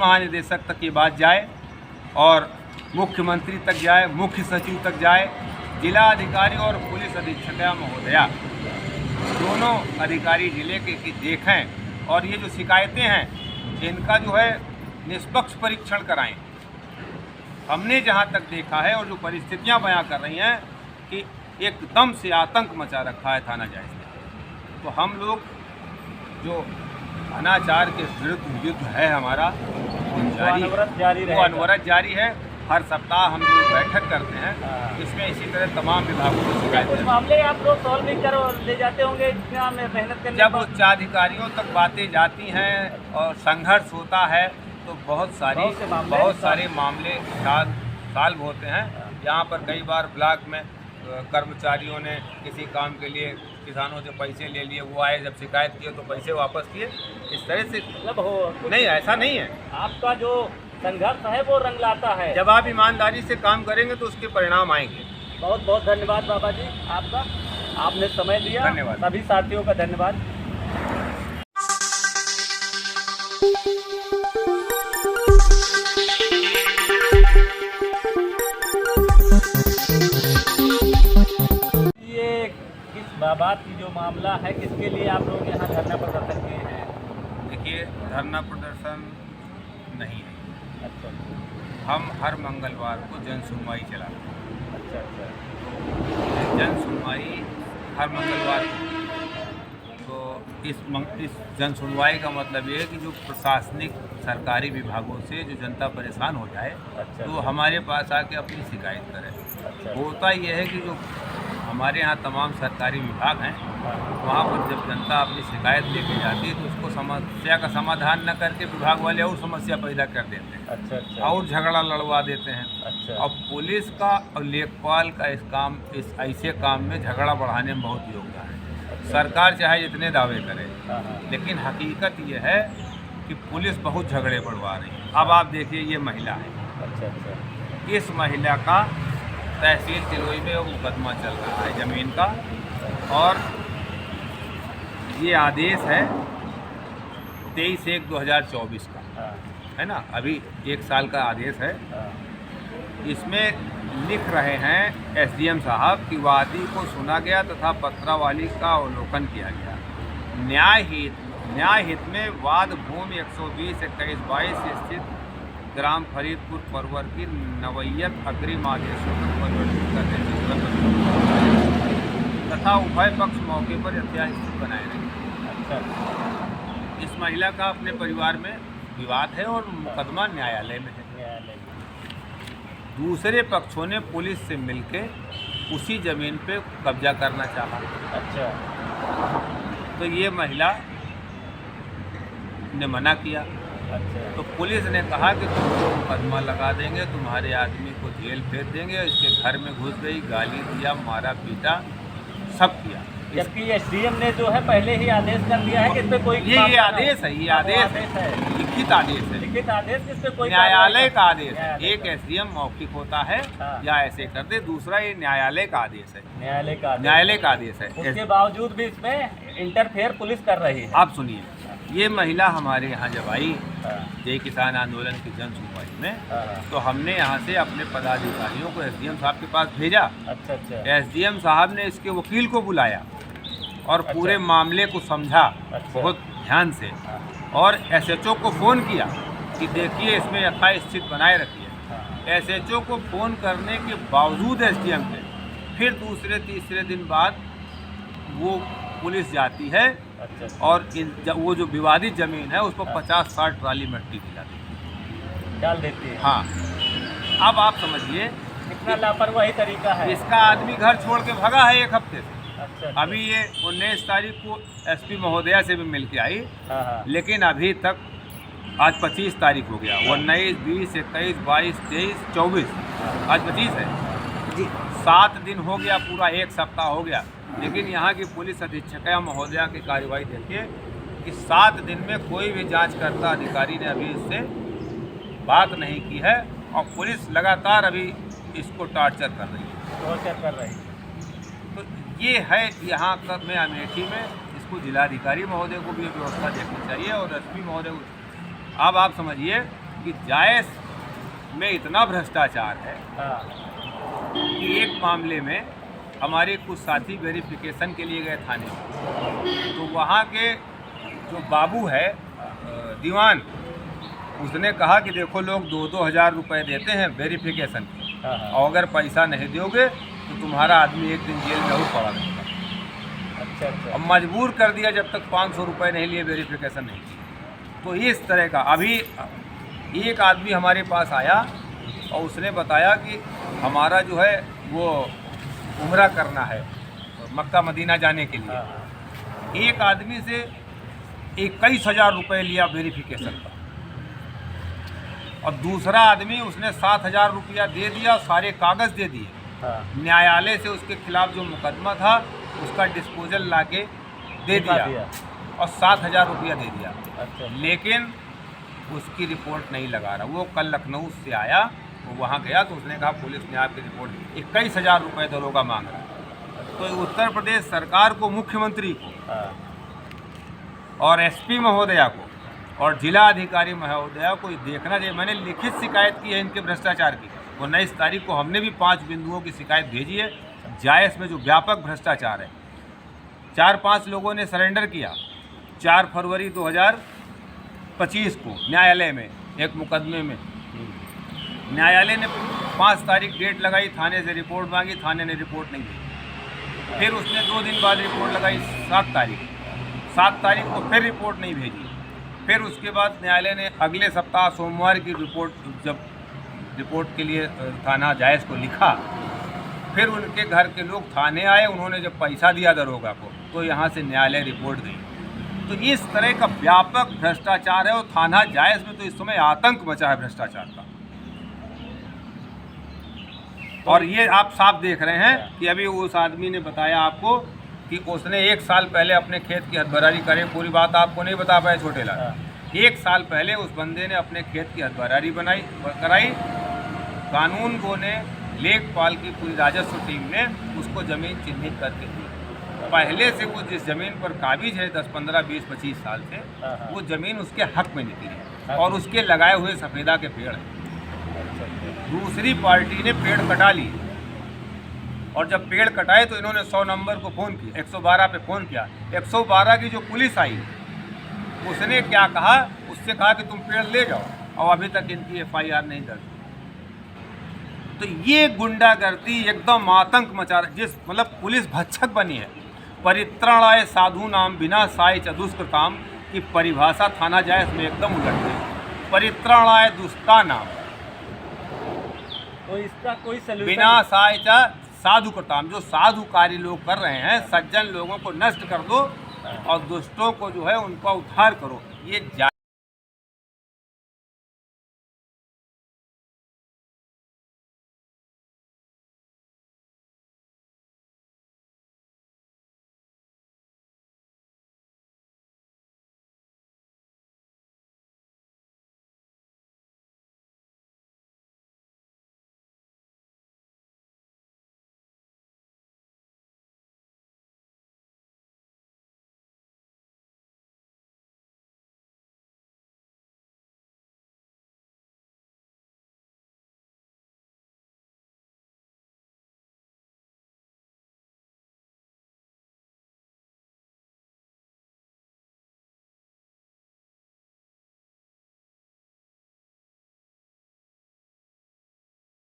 महानिदेशक तक ये बात जाए और मुख्यमंत्री तक जाए, मुख्य सचिव तक जाए, जिला अधिकारी और पुलिस अधीक्षक महोदया दोनों अधिकारी जिले के देखें और ये जो शिकायतें हैं इनका जो है निष्पक्ष परीक्षण कराएं। हमने जहां तक देखा है और जो परिस्थितियां बयां कर रही हैं कि एकदम से आतंक मचा रखा है थाना जायज में, तो हम लोग जो अनाचार के विरुद्ध युद्ध है हमारा वो अनवरत जारी है। हर सप्ताह हम लोग बैठक करते हैं, इसमें इसी तरह तमाम विभागों को शिकायत कुछ मामले आप लोग सॉल्व नहीं कर ले जाते होंगे जितना मेहनत करने जब उच्चाधिकारियों तक बातें जाती हैं और संघर्ष होता है तो बहुत सारे मामले सॉल्व होते हैं। यहाँ पर कई बार ब्लॉक में कर्मचारियों ने किसी काम के लिए किसानों से पैसे ले लिए, वो आए जब शिकायत किए तो पैसे वापस किए। इस तरह से मतलब नहीं, ऐसा नहीं है। आपका जो संघर्ष है वो रंग लाता है। जब आप ईमानदारी से काम करेंगे तो उसके परिणाम आएंगे। बहुत बहुत धन्यवाद बाबा जी आपका, आपने समय दिया। धन्यवाद। सभी साथियों का धन्यवाद। ये किस बात की जो मामला है, किसके लिए आप लोग यहाँ धरना प्रदर्शन किए हैं? देखिए, धरना प्रदर्शन नहीं है। अच्छा, हम हर मंगलवार को जन सुनवाई चलाते हैं। अच्छा। जन सुनवाई हर मंगलवार को, तो इस जन सुनवाई का मतलब ये है कि जो प्रशासनिक सरकारी विभागों से जो जनता परेशान हो जाए तो हमारे पास आके अपनी शिकायत करे। होता ये है कि जो हमारे यहाँ तमाम सरकारी विभाग हैं वहाँ पर जब जनता अपनी शिकायत लेके जाती है तो उसको समस्या का समाधान न करके विभाग वाले और समस्या पैदा कर देते हैं। अच्छा। और झगड़ा लड़वा देते हैं। अच्छा। अब पुलिस का और लेखपाल का इस ऐसे काम में झगड़ा बढ़ाने में बहुत योगदान है। अच्छा। सरकार चाहे जितने दावे करे, लेकिन हकीकत ये है कि पुलिस बहुत झगड़े बढ़वा रही है। अब आप देखिए, ये महिला है। अच्छा। इस महिला का तहसील तिलोई में वो मुकदमा चल रहा है ज़मीन का, और ये आदेश है 23/1/2024 का, है ना, अभी 1 साल का आदेश है। इसमें लिख रहे हैं एसडीएम साहब कि वादी को सुना गया तथा पत्रावली का अवलोकन किया गया। न्याय हित में वाद भूमि 120/21/22 स्थित ग्राम फरीदपुर परवर की नवैयत अग्रिम आदेशों पर परिवर्तित करने की जरूरत तथा उभय पक्ष मौके पर यथास्थिति बनाए रहे। अच्छा। इस महिला का अपने परिवार में विवाद है और मुकदमा न्यायालय में है। दूसरे पक्षों ने पुलिस से मिलकर उसी जमीन पे कब्जा करना चाहा। अच्छा। तो ये महिला ने मना किया। अच्छा। तो पुलिस ने कहा कि तुमको मुकदमा लगा देंगे, तुम्हारे आदमी को जेल भेज देंगे। इसके घर में घुस गई, गाली दिया, मारा पीटा, सब किया। जबकि एसडीएम ने जो है पहले ही आदेश कर दिया है कि इस पे कोई ये आदेश है, ये आदेश है, लिखित आदेश है, लिखित आदेश, इस पे कोई न्यायालय का आदेश है। एक एसडीएम मौखिक होता है या ऐसे कर दे, दूसरा ये न्यायालय का आदेश है। न्यायालय का आदेश है। उसके बावजूद भी इसमें इंटरफेयर पुलिस कर रही है। आप सुनिए, ये महिला हमारे यहाँ जब आई जय किसान आंदोलन की जन सुनवाई में, तो हमने यहाँ से अपने पदाधिकारियों को एसडीएम साहब के पास भेजा। अच्छा। एसडीएम साहब ने इसके वकील को बुलाया और पूरे मामले को समझा बहुत ध्यान से, और एसएचओ को फ़ोन किया कि देखिए इसमें यथास्थिति बनाए रखिए। एसएचओ को फ़ोन करने के बावजूद एसडीएम ने फिर दूसरे तीसरे दिन बाद वो पुलिस जाती है और वो जो विवादित ज़मीन है उस पर 50-60 ट्राली मिट्टी डाल देती है। हाँ, अब आप समझिए कितना लापरवाही तरीका है। इसका आदमी घर छोड़ के भगा है 1 हफ्ते से। अच्छा। अभी ये 19 तारीख को एसपी महोदया से भी मिल के आई, लेकिन अभी तक आज 25 तारीख हो गया। 19, 20, 21, 22, 23, 24, आज 25 है जी। 7 दिन हो गया, पूरा 1 सप्ताह हो गया। लेकिन यहाँ की पुलिस अधीक्षक महोदया की कार्रवाई देखिए कि 7 दिन में कोई भी जांचकर्ता अधिकारी ने अभी इससे बात नहीं की है, और पुलिस लगातार अभी इसको टॉर्चर कर रही है। तो ये है यहाँ का में अमेठी में, इसको जिलाधिकारी महोदय को भी व्यवस्था देखनी चाहिए और एसपी महोदय को। अब आप समझिए, कि जायस में इतना भ्रष्टाचार है हाँ कि एक मामले में हमारे कुछ साथी वेरिफिकेशन के लिए गए थाने, तो वहाँ के जो बाबू है दीवान, उसने कहा कि देखो लोग 2-2 हज़ार रुपये देते हैं वेरिफिकेशन के, हाँ और अगर पैसा नहीं दोगे तो तुम्हारा आदमी एक दिन जेल में जरूर पड़ा रहेगा। अच्छा अच्छा अब मजबूर कर दिया जब तक 500 रुपये नहीं लिए वेरिफिकेशन नहीं की। तो इस तरह का अभी एक आदमी हमारे पास आया और उसने बताया कि हमारा जो है वो उम्रा करना है मक्का मदीना जाने के लिए। हाँ एक आदमी से 21,000 रुपये लिया वेरिफिकेशन का, और दूसरा आदमी उसने 7,000 रुपया दे दिया, सारे कागज़ दे दिए। हाँ न्यायालय से उसके खिलाफ जो मुकदमा था उसका डिस्पोजल लाके दे दिखा दिया और 7,000 रुपया दे दिया, अच्छा लेकिन उसकी रिपोर्ट नहीं लगा रहा। वो कल लखनऊ से आया, वो वहाँ गया तो उसने कहा पुलिस ने आपकी रिपोर्ट 21,000 रुपये दरोगा मांग रहा है। तो उत्तर प्रदेश सरकार को, मुख्यमंत्री को हाँ और एसपी महोदया को और जिला अधिकारी महोदया को देखना चाहिए। मैंने लिखित शिकायत की है इनके भ्रष्टाचार की, 19 तारीख को हमने भी 5 बिंदुओं की शिकायत भेजी है। जायस में जो व्यापक भ्रष्टाचार है, 4-5 लोगों ने सरेंडर किया 4 फरवरी 2025 को न्यायालय में एक मुकदमे में। न्यायालय ने 5 तारीख डेट लगाई, थाने से रिपोर्ट मांगी, थाने ने रिपोर्ट नहीं दी। फिर उसने 2 दिन बाद रिपोर्ट लगाई 7 तारीख, 7 तारीख को फिर रिपोर्ट नहीं भेजी। फिर उसके बाद न्यायालय ने अगले सप्ताह सोमवार की रिपोर्ट, जब रिपोर्ट के लिए थाना जायस को लिखा, फिर उनके घर के लोग थाने आए, उन्होंने जब पैसा दिया दरोगा को तो यहाँ से न्यायालय रिपोर्ट गई। तो इस तरह का व्यापक भ्रष्टाचार है, और थाना जायस में तो इस समय आतंक मचा है भ्रष्टाचार का। और ये आप साफ देख रहे हैं कि अभी उस आदमी ने बताया आपको कि उसने 1 साल पहले अपने खेत की हदबरारी करे। पूरी बात आपको नहीं बता पाए छोटे लाल। 1 साल पहले उस बंदे ने अपने खेत की हदबरारी कराई। कानून गो ने, लेखपाल की पूरी राजस्व टीम ने उसको ज़मीन चिन्हित करके दी। पहले से वो जिस ज़मीन पर काबिज है 10, 15, 20, 25 साल से, वो ज़मीन उसके हक में निकली और उसके लगाए हुए सफ़ेदा के पेड़ हैं। दूसरी पार्टी ने पेड़ कटा लिए, और जब पेड़ कटाए तो इन्होंने 100 नंबर को फ़ोन किया, 112 पे फ़ोन किया। 112 की जो पुलिस आई उसने क्या कहा, उससे कहा कि तुम पेड़ ले जाओ, और अभी तक इनकी FIR नहीं दर्ज। तो ये गुंडागर्दी एकदम आतंक मचा रहा है, जिस मतलब पुलिस भक्षक बनी है। परित्राणाय साधु नाम विनाशाय च दुष्कृताम की परिभाषा थाना जायस में एकदम उलट गई। परित्राणाय दुष्टा नाम, तो इसका कोई सलूशन विनाशाय च साधु कृताम, जो साधु कार्य लोग कर रहे हैं, सज्जन लोगों को नष्ट कर दो और दुष्टों को जो है उनका उद्धार करो। ये